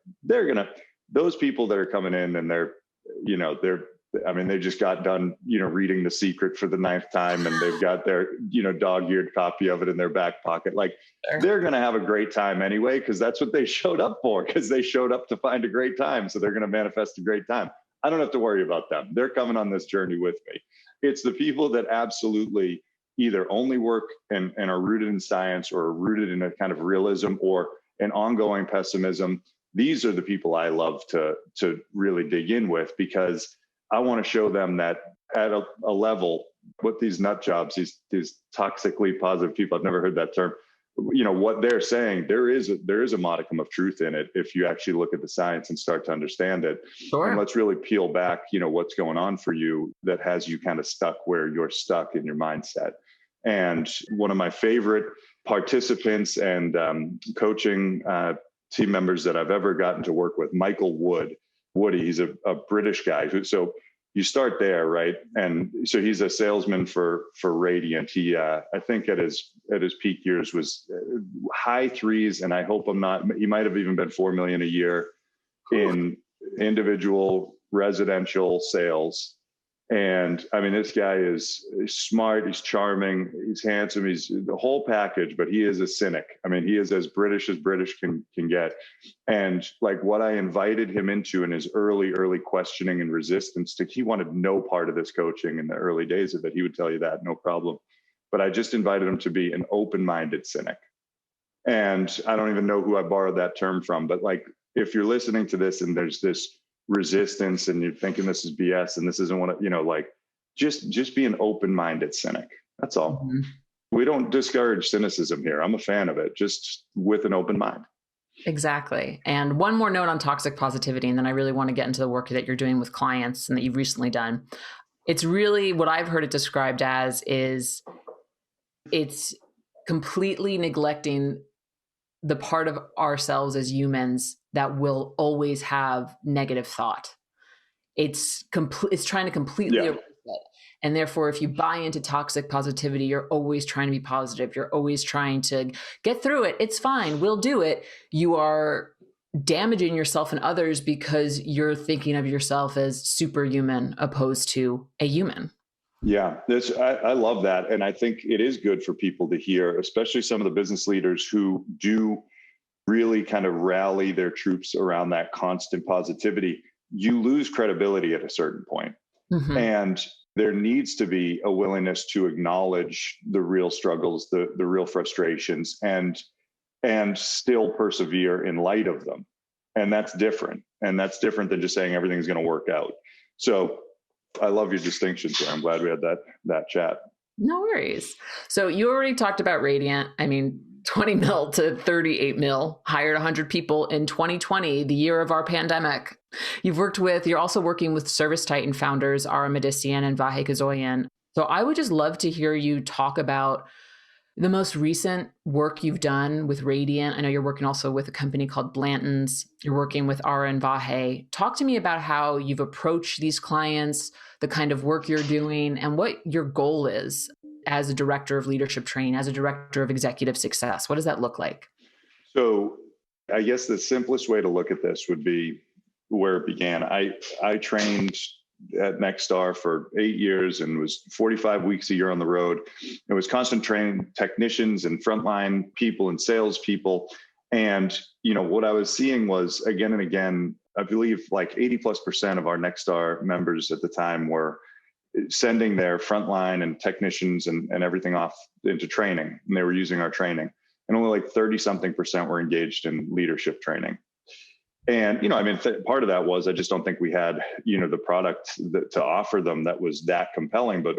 those people that are coming in and they just got done, reading The Secret for the 9th time, and they've got their, dog-eared copy of it in their back pocket. Like, they're going to have a great time anyway, because that's what they showed up for, because they showed up to find a great time. So they're going to manifest a great time. I don't have to worry about them. They're coming on this journey with me. It's the people that absolutely either only work and are rooted in science, or are rooted in a kind of realism or an ongoing pessimism. These are the people I love to really dig in with, because I want to show them that at a level, what these nut jobs, these toxically positive people, I've never heard that term, what they're saying, there is a modicum of truth in it if you actually look at the science and start to understand it. Sure. And let's really peel back, what's going on for you that has you kind of stuck where you're stuck in your mindset. And one of my favorite participants and coaching team members that I've ever gotten to work with, Michael Woody, he's a British guy. So you start there, right? And so he's a salesman for Radiant. He, I think at his peak years was high threes, and I hope he might have even been 4 million a year in individual residential sales. And I mean, this guy is smart, he's charming, he's handsome, he's the whole package, but he is a cynic. I mean, he is as British can get. And like what I invited him into in his early questioning and resistance to, he wanted no part of this coaching in the early days of it. He would tell you that, no problem. But I just invited him to be an open-minded cynic. And I don't even know who I borrowed that term from, but like, if you're listening to this and there's this resistance and you're thinking this is BS and this isn't what, just be an open-minded cynic. That's all. Mm-hmm. We don't discourage cynicism here. I'm a fan of it, just with an open mind. Exactly. And one more note on toxic positivity, and then I really want to get into the work that you're doing with clients and that you've recently done. It's really what I've heard it described as is it's completely neglecting the part of ourselves as humans that will always have negative thought. It's trying to completely erase it. And therefore, if you buy into toxic positivity, you're always trying to be positive. You're always trying to get through it. It's fine. We'll do it. You are damaging yourself and others because you're thinking of yourself as superhuman opposed to a human. Yeah, I love that. And I think it is good for people to hear, especially some of the business leaders who do really kind of rally their troops around that constant positivity. You lose credibility at a certain point. Mm-hmm. And there needs to be a willingness to acknowledge the real struggles, the real frustrations, and still persevere in light of them. And that's different. And that's different than just saying everything's going to work out. So I love your distinctions there. I'm glad we had that chat. No worries. So you already talked about Radiant. I mean, 20 mil to 38 mil, hired 100 people in 2020, the year of our pandemic. You're also working with ServiceTitan founders, Ara Medissian and Vahe Kazoyan. So I would just love to hear you talk about the most recent work you've done with Radiant. I know you're working also with a company called Blanton's. You're working with Ara and Vahe. Talk to me about how you've approached these clients, the kind of work you're doing, and what your goal is as a director of leadership training, as a director of executive success. What does that look like? So I guess the simplest way to look at this would be where it began. I trained at Nexstar for 8 years and was 45 weeks a year on the road. It was constant training technicians and frontline people and salespeople. And, what I was seeing was again and again, I believe like 80+% of our Nexstar members at the time were sending their frontline and technicians and everything off into training. And they were using our training. And only like 30-something% were engaged in leadership training. And, part of that was I just don't think we had, the product to offer them that was that compelling. But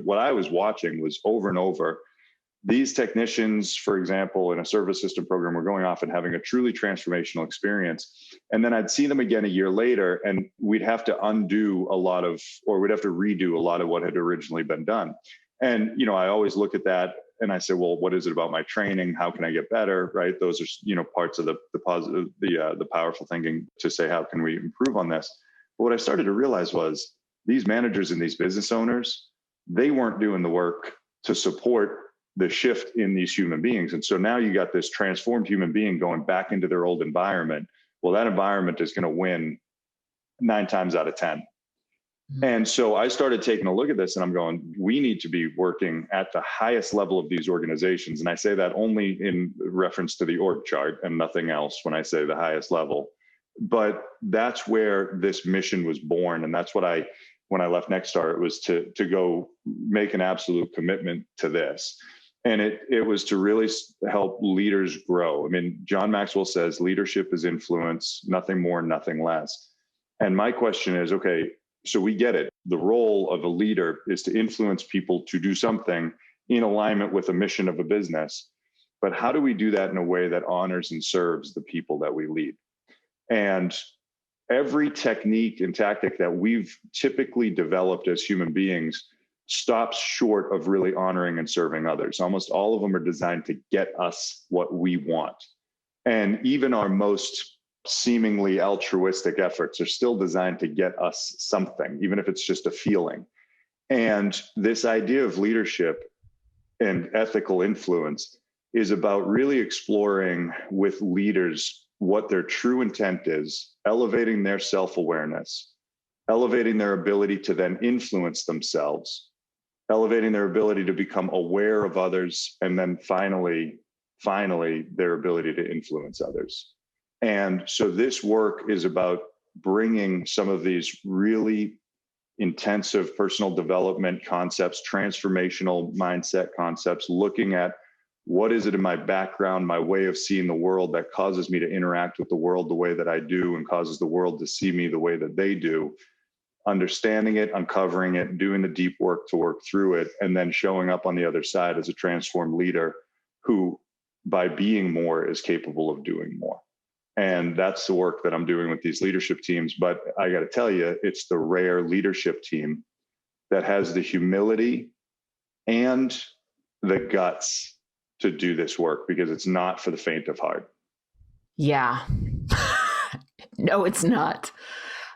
what I was watching was over and over, these technicians, for example, in a service system program, were going off and having a truly transformational experience. And then I'd see them again a year later, and we'd have to redo a lot of what had originally been done. And, I always look at that and I say, well, what is it about my training? How can I get better? Right. Those are, parts of the positive, the powerful thinking to say, how can we improve on this? But what I started to realize was these managers and these business owners, they weren't doing the work to support the shift in these human beings. And so now you got this transformed human being going back into their old environment. Well, that environment is going to win 9 times out of 10. And so I started taking a look at this and I'm going, we need to be working at the highest level of these organizations. And I say that only in reference to the org chart and nothing else when I say the highest level. But that's where this mission was born. And that's what when I left Nexstar, it was to go make an absolute commitment to this. And it was to really help leaders grow. I mean, John Maxwell says leadership is influence, nothing more, nothing less. And my question is, okay, so we get it. The role of a leader is to influence people to do something in alignment with the mission of a business. But how do we do that in a way that honors and serves the people that we lead? And every technique and tactic that we've typically developed as human beings stops short of really honoring and serving others. Almost all of them are designed to get us what we want. And even our most seemingly altruistic efforts are still designed to get us something, even if it's just a feeling. And this idea of leadership and ethical influence is about really exploring with leaders what their true intent is, elevating their self-awareness, elevating their ability to then influence themselves, elevating their ability to become aware of others, and then finally, their ability to influence others. And so this work is about bringing some of these really intensive personal development concepts, transformational mindset concepts, looking at what is it in my background, my way of seeing the world that causes me to interact with the world the way that I do and causes the world to see me the way that they do, understanding it, uncovering it, doing the deep work to work through it, and then showing up on the other side as a transformed leader who, by being more, is capable of doing more. And that's the work that I'm doing with these leadership teams. But I got to tell you, it's the rare leadership team that has the humility and the guts to do this work, because it's not for the faint of heart. Yeah. No, it's not.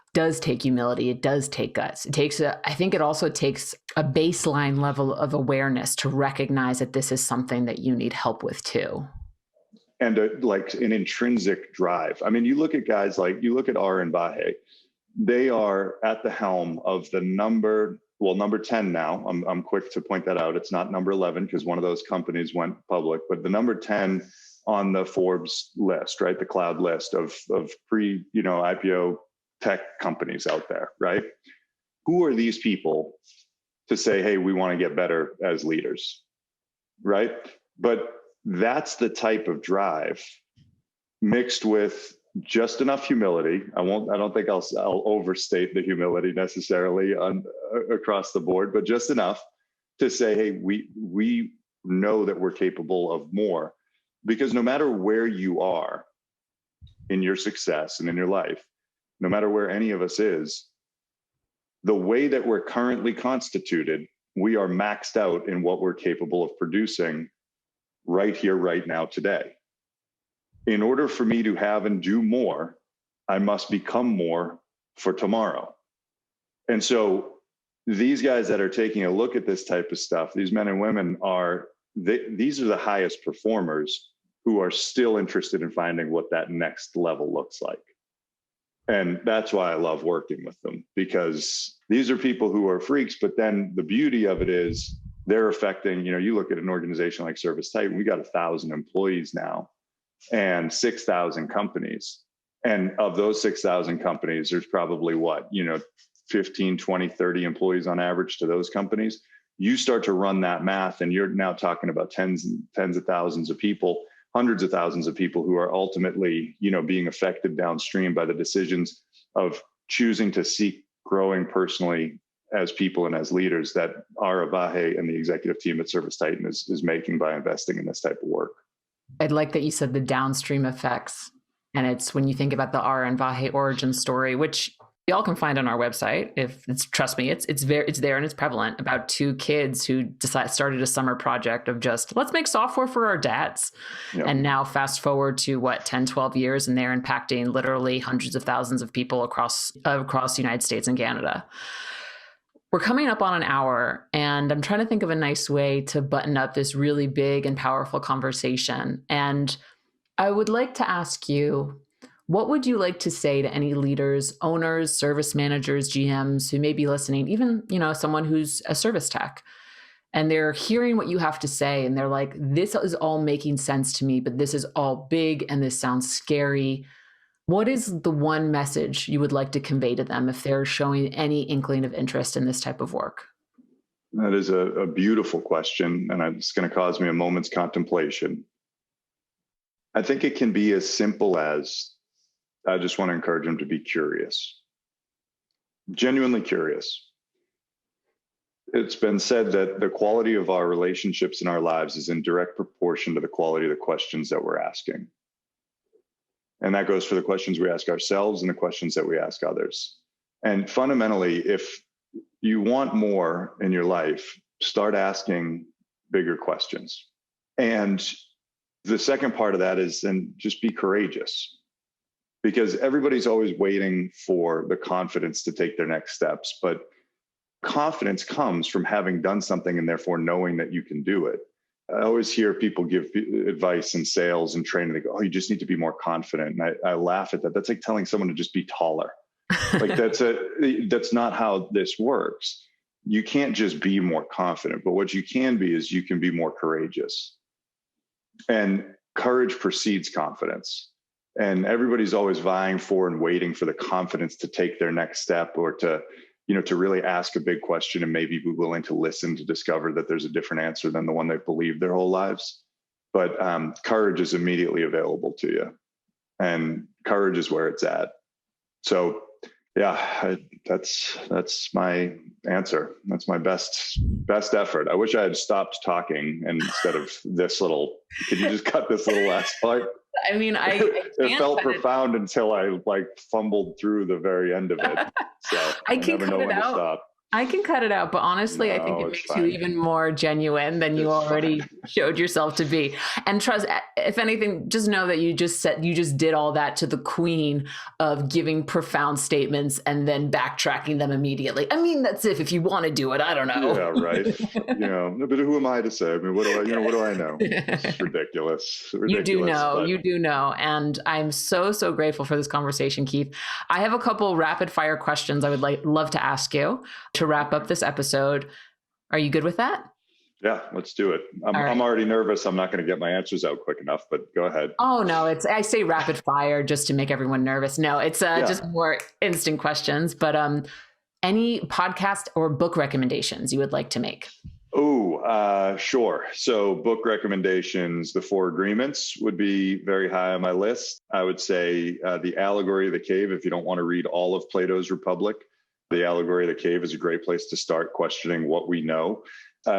It does take humility. It does take guts. I think it also takes a baseline level of awareness to recognize that this is something that you need help with too. And like an intrinsic drive. I mean, you look at guys like, you look at Aaron Bahe, they are at the helm of the number 10 now. I'm quick to point that out. It's not number 11 because one of those companies went public, but the number 10 on the Forbes list, right? The cloud list of IPO tech companies out there, right? Who are these people to say, hey, we want to get better as leaders, right? But that's the type of drive mixed with just enough humility. I don't think I'll overstate the humility necessarily across the board, but just enough to say, hey, we know that we're capable of more, because no matter where you are in your success and in your life, no matter where any of us is, the way that we're currently constituted, we are maxed out in what we're capable of producing right here, right now, today. In order for me to have and do more, I must become more for tomorrow. And so these guys that are taking a look at this type of stuff, these men and women these are the highest performers who are still interested in finding what that next level looks like. And that's why I love working with them, because these are people who are freaks. But then the beauty of it is they're affecting, you look at an organization like ServiceTitan, we got 1,000 employees now and 6,000 companies. And of those 6,000 companies, there's probably 15, 20, 30 employees on average to those companies. You start to run that math and you're now talking about tens of thousands of people, hundreds of thousands of people who are ultimately, being affected downstream by the decisions of choosing to seek growing personally as people and as leaders that our Avahe and the executive team at ServiceTitan is making by investing in this type of work. I'd like that you said the downstream effects. And it's when you think about the R and Vahe origin story, which y'all can find on our website. Trust me, it's there and it's prevalent, about two kids who started a summer project of just, let's make software for our dads. Yep. And now fast forward to 10, 12 years, and they're impacting literally hundreds of thousands of people across the United States and Canada. We're coming up on an hour, and I'm trying to think of a nice way to button up this really big and powerful conversation. And I would like to ask you, what would you like to say to any leaders, owners, service managers, GMs who may be listening, even, someone who's a service tech, and they're hearing what you have to say, and they're like, this is all making sense to me, but this is all big and this sounds scary. What is the one message you would like to convey to them if they're showing any inkling of interest in this type of work? That is a beautiful question, and it's going to cause me a moment's contemplation. I think it can be as simple as, I just want to encourage them to be curious, genuinely curious. It's been said that the quality of our relationships in our lives is in direct proportion to the quality of the questions that we're asking. And that goes for the questions we ask ourselves and the questions that we ask others. And fundamentally, if you want more in your life, start asking bigger questions. And the second part of that is then just be courageous, because everybody's always waiting for the confidence to take their next steps. But confidence comes from having done something and therefore knowing that you can do it. I always hear people give advice in sales and training. They go, "Oh, you just need to be more confident." And I laugh at that. That's like telling someone to just be taller. Like that's not how this works. You can't just be more confident, but what you can be is you can be more courageous. And courage precedes confidence. And everybody's always vying for and waiting for the confidence to take their next step, or to really ask a big question and maybe be willing to listen to discover that there's a different answer than the one they've believed their whole lives. But courage is immediately available to you, and courage is where it's at. So yeah, that's my answer. That's my best effort. I wish I had stopped talking, and instead of this little, could you just cut this little last part? I mean, it felt profound until I fumbled through the very end of it. So I never know when to stop. I can cut it out, but honestly, I think it makes you even more genuine than you already showed yourself to be. And trust, if anything, just know that you just did all that to the queen of giving profound statements and then backtracking them immediately. I mean, that's if you want to do it. I don't know. Yeah, right. But who am I to say? I mean, what do I know? It's ridiculous. You do know. And I'm so grateful for this conversation, Keith. I have a couple rapid fire questions I would love to ask you to wrap up this episode. Are you good with that? Yeah, let's do it. I'm already nervous. I'm not going to get my answers out quick enough, but go ahead. Oh no, I say rapid fire just to make everyone nervous. No, it's just more instant questions, but any podcast or book recommendations you would like to make? Oh, sure. So book recommendations, The Four Agreements would be very high on my list. I would say The Allegory of the Cave, if you don't want to read all of Plato's Republic. The Allegory of the Cave is a great place to start questioning what we know.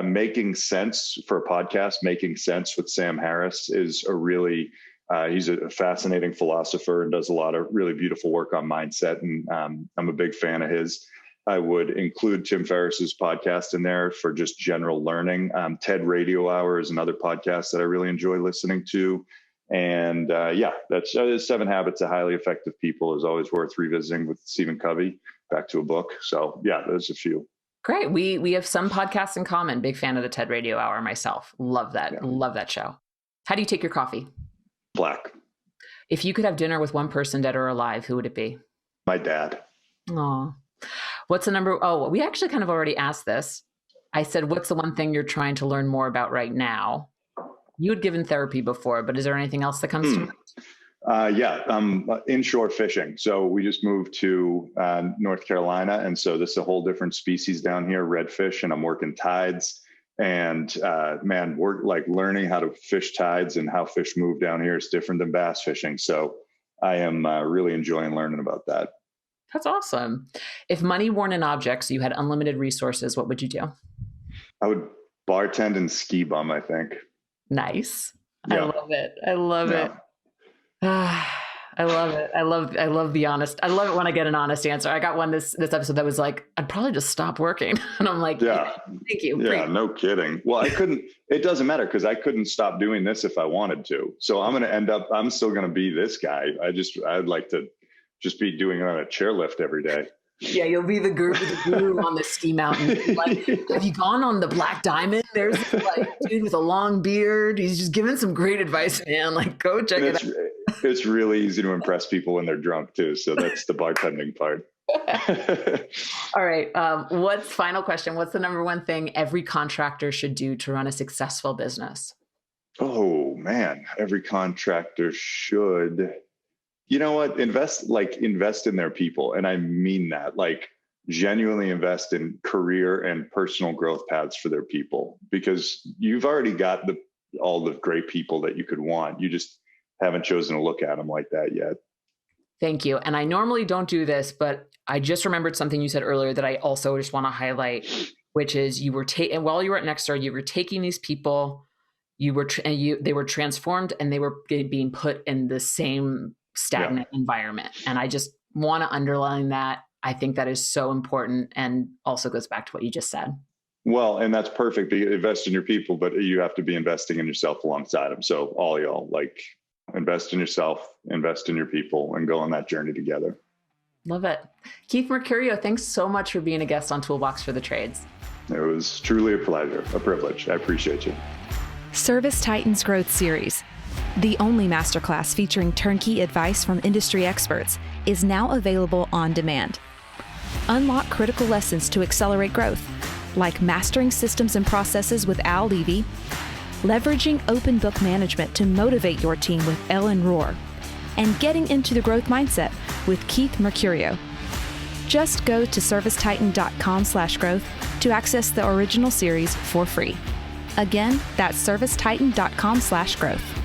Making Sense for a podcast, Making Sense with Sam Harris is a really, he's a fascinating philosopher and does a lot of really beautiful work on mindset. And I'm a big fan of his. I would include Tim Ferriss's podcast in there for just general learning. TED Radio Hour is another podcast that I really enjoy listening to. And that's 7 Habits of Highly Effective People is always worth revisiting with Stephen Covey. Back to a book. So yeah, there's a few. Great. We have some podcasts in common. Big fan of the TED Radio Hour myself. Love that. Yeah. Love that show. How do you take your coffee? Black. If you could have dinner with one person, dead or alive, who would it be? My dad. Oh, what's the number? Oh, we actually kind of already asked this. I said, what's the one thing you're trying to learn more about right now? You had given therapy before, but is there anything else that comes to mind? Inshore fishing. So we just moved to North Carolina. And so this is a whole different species down here, redfish, and I'm working tides. And man, we're like learning how to fish tides and how fish move down here is different than bass fishing. So I am really enjoying learning about that. That's awesome. If money weren't an object, so you had unlimited resources, what would you do? I would bartend and ski bum, I think. Nice. Yeah. I love it. I love it. I love it. I love the honest. I love it when I get an honest answer. I got one this episode that was like, I'd probably just stop working. And I'm like, yeah, thank you. Yeah, no kidding. Well, I couldn't, it doesn't matter because I couldn't stop doing this if I wanted to. So I'm still going to be this guy. I'd like to just be doing it on a chairlift every day. Yeah, you'll be the guru on the ski mountain. Like, have you gone on the Black Diamond? There's this, like, dude with a long beard. He's just giving some great advice, man. Like, go check it out. It's really easy to impress people when they're drunk too. So that's the bartending part. All right. Final question? What's the number one thing every contractor should do to run a successful business? Oh man, every contractor should. You know what? Invest in their people. And I mean that, like, genuinely invest in career and personal growth paths for their people, because you've already got all the great people that you could want. You just haven't chosen to look at them like that yet. Thank you. And I normally don't do this, but I just remembered something you said earlier that I also just want to highlight, which is while you were at Nexstar, you were taking these people, they were transformed and they were being put in the same stagnant environment. And I just want to underline that. I think that is so important and also goes back to what you just said. Well, and that's perfect. Invest in your people, but you have to be investing in yourself alongside them. So all y'all, like, invest in yourself, invest in your people, and go on that journey together. Love it. Keith Mercurio, thanks so much for being a guest on Toolbox for the Trades. It was truly a pleasure, a privilege. I appreciate you. ServiceTitan's Growth Series, the only masterclass featuring turnkey advice from industry experts, is now available on demand. Unlock critical lessons to accelerate growth, like mastering systems and processes with Al Levy, leveraging open book management to motivate your team with Ellen Rohr, and getting into the growth mindset with Keith Mercurio. Just go to ServiceTitan.com/growth to access the original series for free. Again, that's ServiceTitan.com/growth.